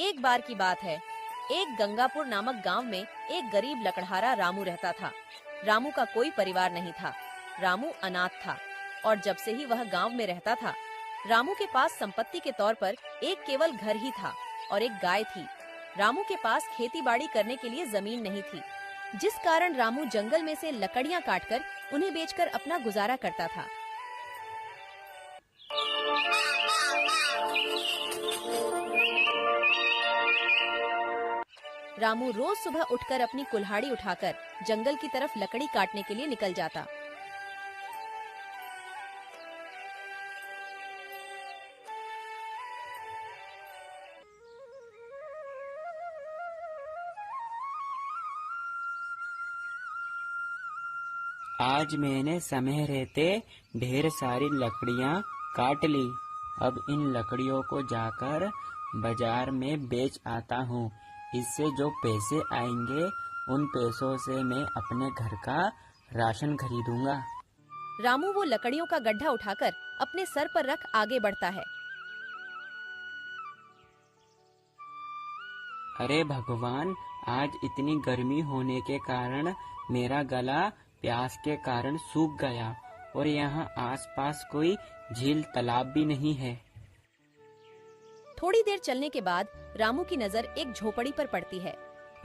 एक बार की बात है, एक गंगापुर नामक गांव में एक गरीब लकड़हारा रामू रहता था। रामू का कोई परिवार नहीं था। रामू अनाथ था और जब से ही वह गांव में रहता था, रामू के पास संपत्ति के तौर पर एक केवल घर ही था और एक गाय थी। रामू के पास खेती बाड़ी करने के लिए जमीन नहीं थी, जिस कारण रामू जंगल में से लकड़ियां काटकर उन्हें बेचकर अपना गुजारा करता था। रामू रोज सुबह उठकर अपनी कुल्हाड़ी उठाकर जंगल की तरफ लकड़ी काटने के लिए निकल जाता। आज मैंने समय रहते ढेर सारी लकड़ियां काट ली। अब इन लकड़ियों को जाकर बाजार में बेच आता हूँ। इससे जो पैसे आएंगे उन पैसों से मैं अपने घर का राशन खरीदूंगा। रामू वो लकड़ियों का गड्ढा उठाकर अपने सर पर रख आगे बढ़ता है। अरे भगवान, आज इतनी गर्मी होने के कारण मेरा गला प्यास के कारण सूख गया और यहाँ आसपास कोई झील तालाब भी नहीं है। थोड़ी देर चलने के बाद रामू की नजर एक झोपड़ी पर पड़ती है।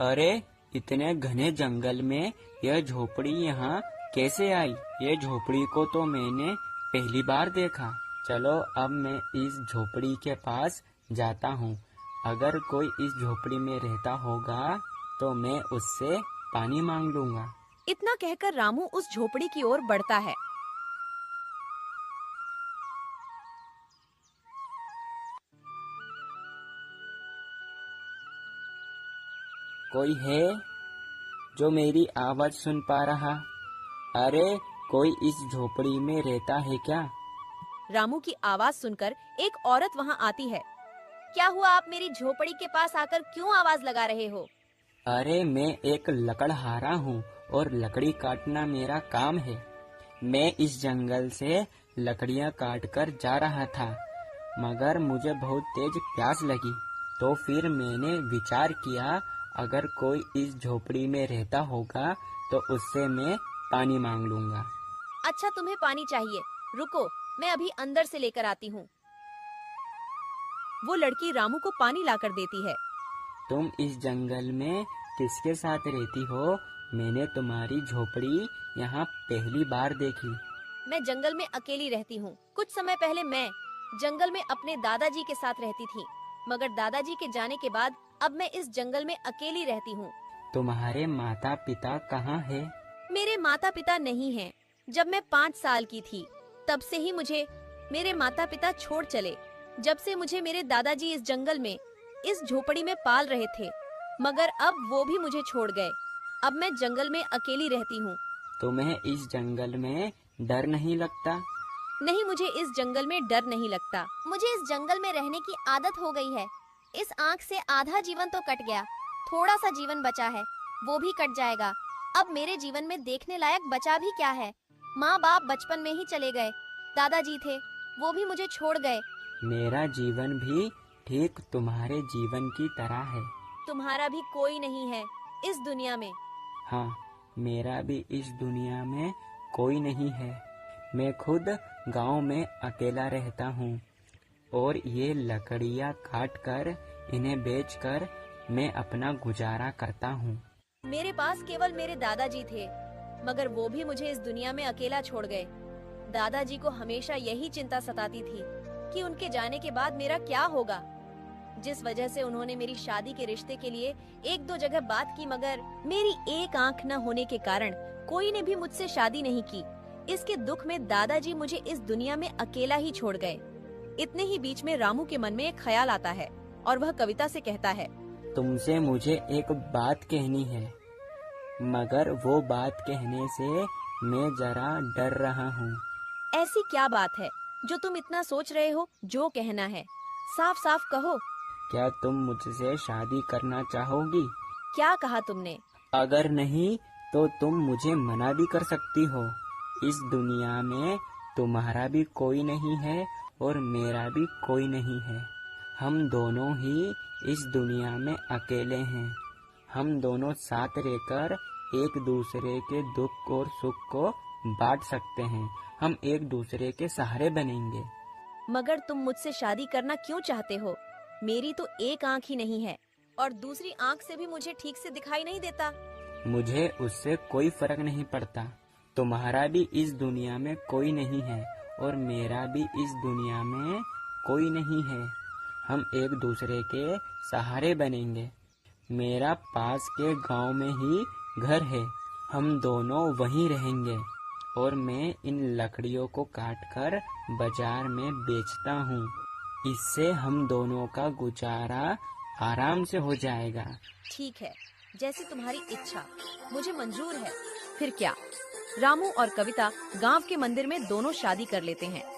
अरे, इतने घने जंगल में यह झोपड़ी यहाँ कैसे आई? ये झोपड़ी को तो मैंने पहली बार देखा। चलो अब मैं इस झोपड़ी के पास जाता हूँ। अगर कोई इस झोपड़ी में रहता होगा तो मैं उससे पानी मांग लूंगा। इतना कहकर रामू उस झोपड़ी की ओर बढ़ता है। कोई है जो मेरी आवाज सुन पा रहा? अरे, कोई इस झोपड़ी में रहता है क्या? रामू की आवाज सुनकर एक औरत वहाँ आती है। क्या हुआ, आप मेरी झोपड़ी के पास आकर क्यों आवाज लगा रहे हो? अरे, मैं एक लकड़हारा हूँ और लकड़ी काटना मेरा काम है। मैं इस जंगल से लकड़ियाँ काटकर जा रहा था, मगर मुझे बहुत तेज प्यास लगी। तो फिर मैंने विचार किया, अगर कोई इस झोपड़ी में रहता होगा तो उससे मैं पानी मांग लूंगा। अच्छा, तुम्हें पानी चाहिए? रुको, मैं अभी अंदर से लेकर आती हूँ। वो लड़की रामू को पानी लाकर देती है। तुम इस जंगल में किसके साथ रहती हो? मैंने तुम्हारी झोपड़ी यहाँ पहली बार देखी। मैं जंगल में अकेली रहती हूँ। कुछ समय पहले मैं जंगल में अपने दादाजी के साथ रहती थी, मगर दादाजी के जाने के बाद अब मैं इस जंगल में अकेली रहती हूँ। तुम्हारे माता पिता कहाँ है? मेरे माता पिता नहीं हैं। जब मैं 5 साल की थी तब से ही मुझे मेरे माता पिता छोड़ चले। जब से मुझे मेरे दादाजी इस जंगल में इस झोपड़ी में पाल रहे थे, मगर अब वो भी मुझे छोड़ गए। अब मैं जंगल में अकेली रहती हूँ। तुम्हें इस जंगल में डर नहीं लगता? नहीं, मुझे इस जंगल में डर नहीं लगता। मुझे इस जंगल में रहने की आदत हो गई है। इस आँख से आधा जीवन तो कट गया, थोड़ा सा जीवन बचा है, वो भी कट जाएगा। अब मेरे जीवन में देखने लायक बचा भी क्या है? माँ बाप बचपन में ही चले गए, दादाजी थे, वो भी मुझे छोड़ गए। मेरा जीवन भी ठीक तुम्हारे जीवन की तरह है। तुम्हारा भी कोई नहीं है इस दुनिया में। हाँ, मेरा भी इस दुनिया में कोई नहीं है। मैं खुद गांव में अकेला रहता हूँ और ये लकड़ियाँ काटकर इन्हें बेचकर मैं अपना गुजारा करता हूँ। मेरे पास केवल मेरे दादाजी थे, मगर वो भी मुझे इस दुनिया में अकेला छोड़ गए। दादाजी को हमेशा यही चिंता सताती थी कि उनके जाने के बाद मेरा क्या होगा, जिस वजह से उन्होंने मेरी शादी के रिश्ते के लिए 1-2 जगह बात की, मगर मेरी एक आंख न होने के कारण कोई ने भी मुझसे शादी नहीं की। इसके दुख में दादाजी मुझे इस दुनिया में अकेला ही छोड़ गए। इतने ही बीच में रामू के मन में एक ख्याल आता है और वह कविता से कहता है, तुमसे मुझे एक बात कहनी है, मगर वो बात कहने से मैं जरा डर रहा हूँ। ऐसी क्या बात है जो तुम इतना सोच रहे हो? जो कहना है साफ साफ कहो। क्या तुम मुझसे शादी करना चाहोगी? क्या कहा तुमने? अगर नहीं तो तुम मुझे मना भी कर सकती हो। इस दुनिया में तुम्हारा भी कोई नहीं है और मेरा भी कोई नहीं है। हम दोनों ही इस दुनिया में अकेले हैं। हम दोनों साथ रहकर एक दूसरे के दुख और सुख को बांट सकते हैं। हम एक दूसरे के सहारे बनेंगे। मगर तुम मुझसे शादी करना क्यों चाहते हो? मेरी तो एक आंख ही नहीं है और दूसरी आंख से भी मुझे ठीक से दिखाई नहीं देता। मुझे उससे कोई फर्क नहीं पड़ता। तुम्हारा भी इस दुनिया में कोई नहीं है और मेरा भी इस दुनिया में कोई नहीं है। हम एक दूसरे के सहारे बनेंगे। मेरा पास के गांव में ही घर है। हम दोनों वहीं रहेंगे और मैं इन लकड़ियों को काटकर बाजार में बेचता हूँ। इससे हम दोनों का गुजारा आराम से हो जाएगा। ठीक है, जैसी तुम्हारी इच्छा, मुझे मंजूर है। फिर क्या, रामू और कविता गांव के मंदिर में दोनों शादी कर लेते हैं।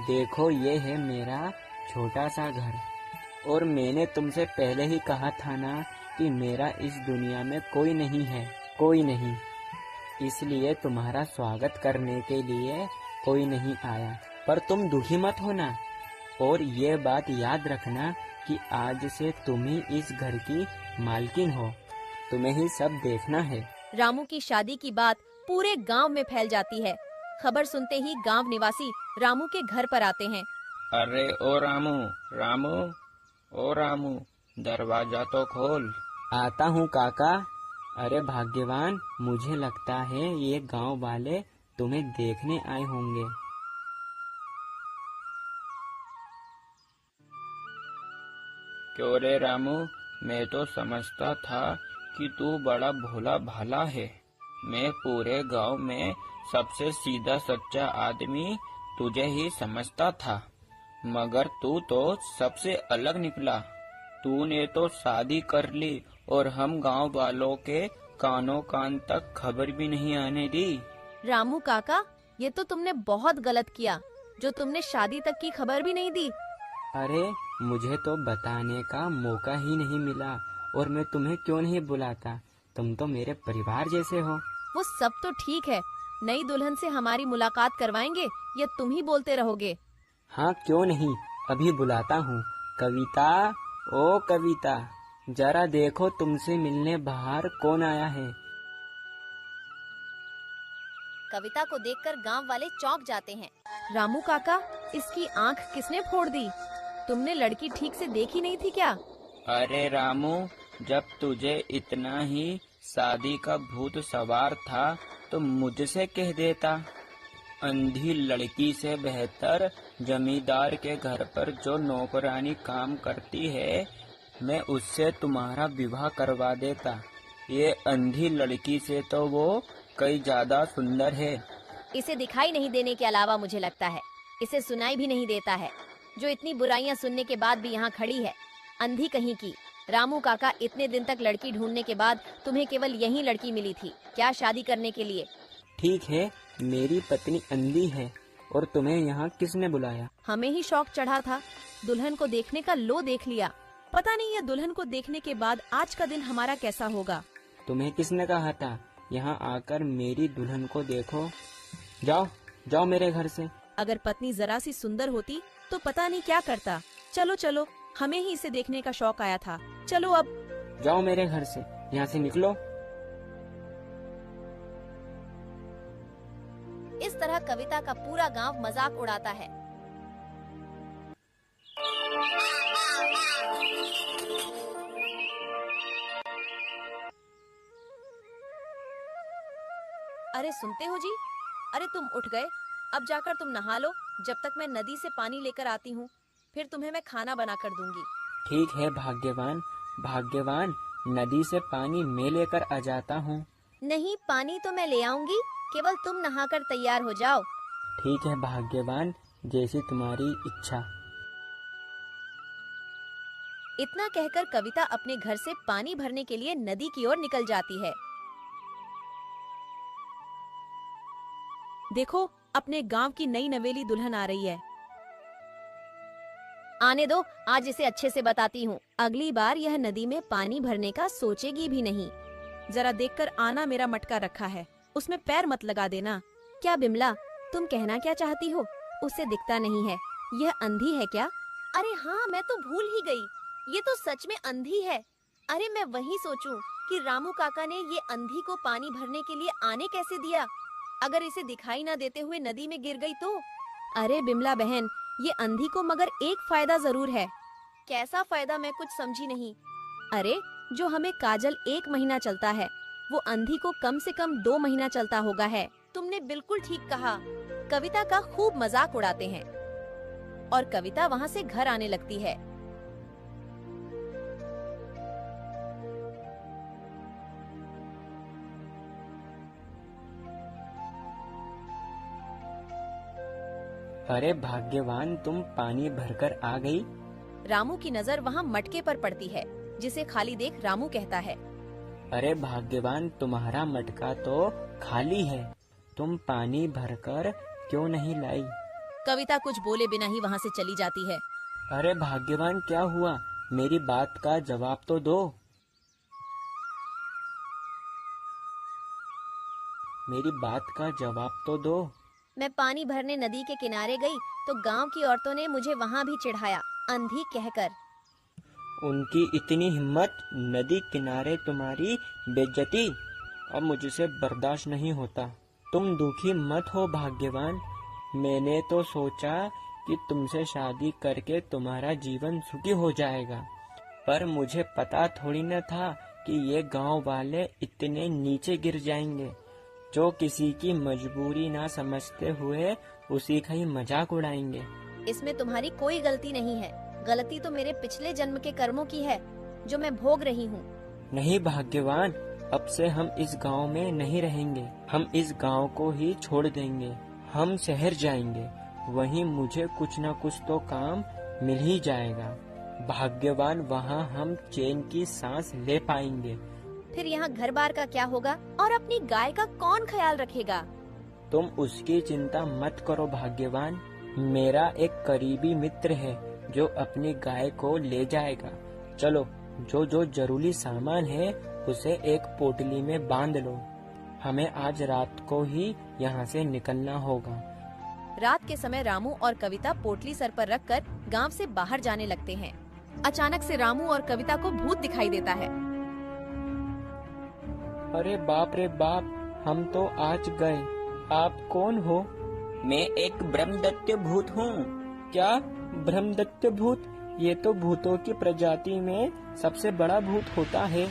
देखो, ये है मेरा छोटा सा घर और मैंने तुमसे पहले ही कहा था ना कि मेरा इस दुनिया में कोई नहीं है, कोई नहीं। इसलिए तुम्हारा स्वागत करने के लिए कोई नहीं आया। पर तुम दुखी मत होना और ये बात याद रखना कि आज से तुम ही इस घर की मालकिन हो। तुम्हें ही सब देखना है। रामू की शादी की बात पूरे गांव में फैल जाती है। खबर सुनते ही गांव निवासी रामू के घर पर आते हैं। अरे ओ रामू, रामू, ओ रामू, दरवाजा तो खोल। आता हूँ काका। अरे भाग्यवान, मुझे लगता है ये गांव वाले तुम्हें देखने आए होंगे। क्यों रे रामू, मैं तो समझता था कि तू बड़ा भोला भाला है। मैं पूरे गांव में सबसे सीधा सच्चा आदमी तुझे ही समझता था, मगर तू तो सबसे अलग निकला। तूने तो शादी कर ली और हम गांव वालों के कानों कान तक खबर भी नहीं आने दी। रामू काका, ये तो तुमने बहुत गलत किया जो तुमने शादी तक की खबर भी नहीं दी। अरे मुझे तो बताने का मौका ही नहीं मिला और मैं तुम्हें क्यों नहीं बुलाता? तुम तो मेरे परिवार जैसे हो। वो सब तो ठीक है, नई दुल्हन से हमारी मुलाकात करवाएंगे या तुम ही बोलते रहोगे? हाँ, क्यों नहीं, अभी बुलाता हूँ। कविता, ओ कविता, जरा देखो तुमसे मिलने बाहर कौन आया है। कविता को देखकर गांव वाले चौंक जाते हैं। रामू काका, इसकी आंख किसने फोड़ दी? तुमने लड़की ठीक से देखी नहीं थी क्या? अरे रामू, जब तुझे इतना ही शादी का भूत सवार था तो मुझसे कह देता। अंधी लड़की से बेहतर जमींदार के घर पर जो नौकरानी काम करती है, मैं उससे तुम्हारा विवाह करवा देता। ये अंधी लड़की से तो वो कई ज्यादा सुंदर है। इसे दिखाई नहीं देने के अलावा मुझे लगता है इसे सुनाई भी नहीं देता है, जो इतनी बुराइयां सुनने के बाद भी यहाँ खड़ी है, अंधी कहीं की। रामू काका, इतने दिन तक लड़की ढूंढने के बाद तुम्हें केवल यही लड़की मिली थी क्या शादी करने के लिए? ठीक है, मेरी पत्नी अंधी है और तुम्हें यहाँ किसने बुलाया? हमें ही शौक चढ़ा था, दुल्हन को देखने का लो देख लिया। पता नहीं ये दुल्हन को देखने के बाद आज का दिन हमारा कैसा होगा। तुम्हें किसने कहा था यहाँ आकर मेरी दुल्हन को देखो? जाओ जाओ मेरे घर से। अगर पत्नी जरा सी सुंदर होती तो पता नहीं क्या करता। चलो चलो, हमें ही इसे देखने का शौक आया था। चलो अब। जाओ मेरे घर से, यहाँ से निकलो। इस तरह कविता का पूरा गांव मजाक उड़ाता है। अरे सुनते हो जी, अरे तुम उठ गए, अब जाकर तुम नहा लो। जब तक मैं नदी से पानी लेकर आती हूँ, फिर तुम्हें मैं खाना बना कर दूंगी। ठीक है भाग्यवान, भाग्यवान, नदी से पानी मैं लेकर आ जाता हूँ। नहीं, पानी तो मैं ले आऊंगी, केवल तुम नहाकर तैयार हो जाओ। ठीक है भाग्यवान, जैसी तुम्हारी इच्छा। इतना कहकर कविता अपने घर से पानी भरने के लिए नदी की ओर निकल जाती है। देखो, अपने गांव की नई नवेली दुल्हन आ रही है। आने दो, आज इसे अच्छे से बताती हूँ। अगली बार यह नदी में पानी भरने का सोचेगी भी नहीं। जरा देखकर आना, मेरा मटका रखा है। उसमें पैर मत लगा देना। क्या बिमला, तुम कहना क्या चाहती हो? उसे दिखता नहीं है, यह अंधी है क्या? अरे हाँ, मैं तो भूल ही गई, ये तो सच में अंधी है। अरे मैं वही सोचूं कि रामू काका ने ये अंधी को पानी भरने के लिए आने कैसे दिया। अगर इसे दिखाई ना देते हुए नदी में गिर गई तो? अरे बिमला बहन, ये अंधी को मगर एक फायदा जरूर है। कैसा फायदा? मैं कुछ समझी नहीं। अरे जो हमें काजल 1 महीना चलता है, वो अंधी को कम से कम 2 महीना चलता होगा है। तुमने बिल्कुल ठीक कहा। कविता का खूब मजाक उड़ाते हैं और कविता वहाँ से घर आने लगती है। अरे भाग्यवान, तुम पानी भरकर आ गई। रामू की नजर वहाँ मटके पर पड़ती है, जिसे खाली देख रामू कहता है, अरे भाग्यवान, तुम्हारा मटका तो खाली है, तुम पानी भरकर क्यों नहीं लाई? कविता कुछ बोले बिना ही वहाँ से चली जाती है। अरे भाग्यवान, क्या हुआ? मेरी बात का जवाब तो दो। मेरी बात का जवाब तो दो। मैं पानी भरने नदी के किनारे गई तो गांव की औरतों ने मुझे वहाँ भी चिढ़ाया, अंधी कहकर। उनकी इतनी हिम्मत, नदी किनारे तुम्हारी बेइज्जती, अब मुझसे बर्दाश्त नहीं होता। तुम दुखी मत हो भाग्यवान, मैंने तो सोचा कि तुमसे शादी करके तुम्हारा जीवन सुखी हो जाएगा, पर मुझे पता थोड़ी न था कि ये गांव वाले इतने नीचे गिर जाएंगे, जो किसी की मजबूरी ना समझते हुए उसी का ही मजाक उड़ाएंगे। इसमें तुम्हारी कोई गलती नहीं है, गलती तो मेरे पिछले जन्म के कर्मों की है, जो मैं भोग रही हूँ। नहीं भाग्यवान, अब से हम इस गांव में नहीं रहेंगे, हम इस गांव को ही छोड़ देंगे, हम शहर जाएंगे, वहीं मुझे कुछ न कुछ तो काम मिल ही जाएगा। भाग्यवान, वहाँ हम चैन की सांस ले पाएंगे। फिर यहाँ घर बार का क्या होगा और अपनी गाय का कौन ख्याल रखेगा? तुम उसकी चिंता मत करो भाग्यवान, मेरा एक करीबी मित्र है जो अपनी गाय को ले जाएगा। चलो, जो जो जरूरी सामान है उसे एक पोटली में बांध लो, हमें आज रात को ही यहाँ से निकलना होगा। रात के समय रामू और कविता पोटली सर पर रखकर गांव से बाहर जाने लगते हैं। अचानक से रामू और कविता को भूत दिखाई देता है। अरे बाप रे बाप, हम तो आज गए। आप कौन हो? मैं एक ब्रह्मदत्त भूत हूँ। क्या ब्रह्मदत्त भूत? ये तो भूतों की प्रजाति में सबसे बड़ा भूत होता है।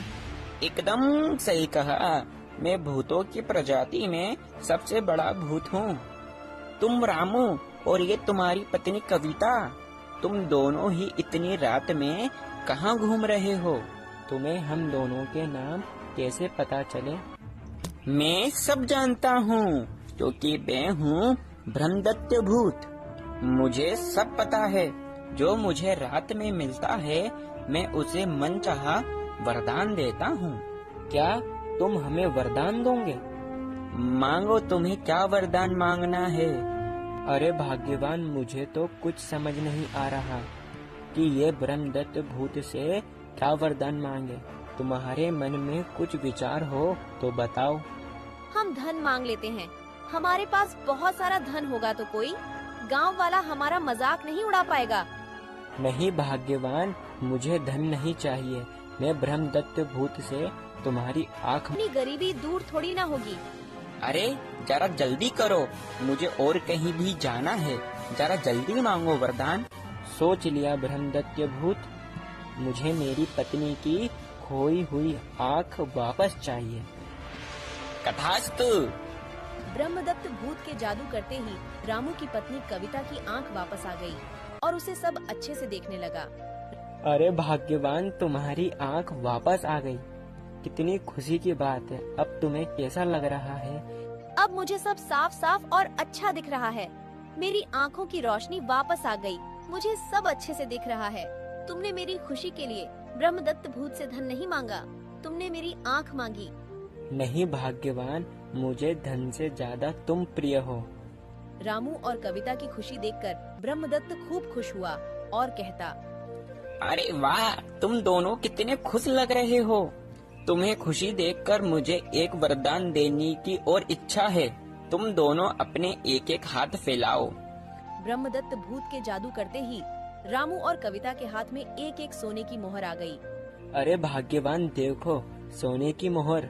एकदम सही कहा, मैं भूतों की प्रजाति में सबसे बड़ा भूत हूँ। तुम रामू और ये तुम्हारी पत्नी कविता, तुम दोनों ही इतनी रात में कहाँ घूम रहे हो? तुम्हें हम दोनों के नाम कैसे पता चले? मैं सब जानता हूँ, क्योंकि मैं हूँ ब्रह्मदत्त भूत। मुझे सब पता है। जो मुझे रात में मिलता है, मैं उसे मनचाहा वरदान देता हूँ। क्या तुम हमें वरदान दोगे? मांगो, तुम्हें क्या वरदान मांगना है? अरे भाग्यवान, मुझे तो कुछ समझ नहीं आ रहा कि ये ब्रह्मदत्त भूत से क्या वरदान मांगे। तुम्हारे मन में कुछ विचार हो तो बताओ। हम धन मांग लेते हैं, हमारे पास बहुत सारा धन होगा तो कोई गांव वाला हमारा मजाक नहीं उड़ा पाएगा। नहीं भाग्यवान, मुझे धन नहीं चाहिए, मैं ब्रह्मदत्त भूत से तुम्हारी आँख। अपनी गरीबी दूर थोड़ी ना होगी। अरे जरा जल्दी करो, मुझे और कहीं भी जाना है, जरा जल्दी मांगो वरदान। सोच लिया ब्रह्मदत्त भूत, मुझे मेरी पत्नी की खोई हुई आँख वापस चाहिए। कथास्तु। ब्रह्मदत्त भूत के जादू करते ही रामू की पत्नी कविता की आंख वापस आ गई और उसे सब अच्छे से देखने लगा। अरे भाग्यवान, तुम्हारी आँख वापस आ गई, कितनी खुशी की बात है। अब तुम्हें कैसा लग रहा है? अब मुझे सब साफ साफ और अच्छा दिख रहा है। मेरी आँखों की रोशनी वापस आ गई, मुझे सब अच्छे से दिख रहा है। तुमने मेरी खुशी के लिए ब्रह्मदत्त भूत से धन नहीं मांगा, तुमने मेरी आँख मांगी। नहीं भाग्यवान, मुझे धन से ज्यादा तुम प्रिय हो। रामू और कविता की खुशी देखकर ब्रह्मदत्त खूब खुश हुआ और कहता, अरे वाह, तुम दोनों कितने खुश लग रहे हो। तुम्हें खुशी देखकर मुझे एक वरदान देने की और इच्छा है। तुम दोनों अपने एक एक हाथ फैलाओ। ब्रह्मदत्त भूत के जादू करते ही रामू और कविता के हाथ में एक एक सोने की मोहर आ गई। अरे भाग्यवान, देखो सोने की मोहर।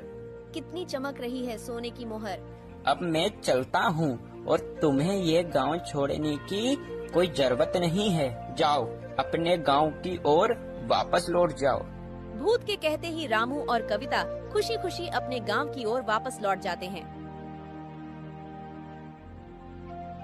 कितनी चमक रही है सोने की मोहर। अब मैं चलता हूँ और तुम्हें ये गांव छोड़ने की कोई जरूरत नहीं है। जाओ, अपने गांव की ओर वापस लौट जाओ। भूत के कहते ही रामू और कविता खुशी खुशी अपने गांव की ओर वापस लौट जाते हैं।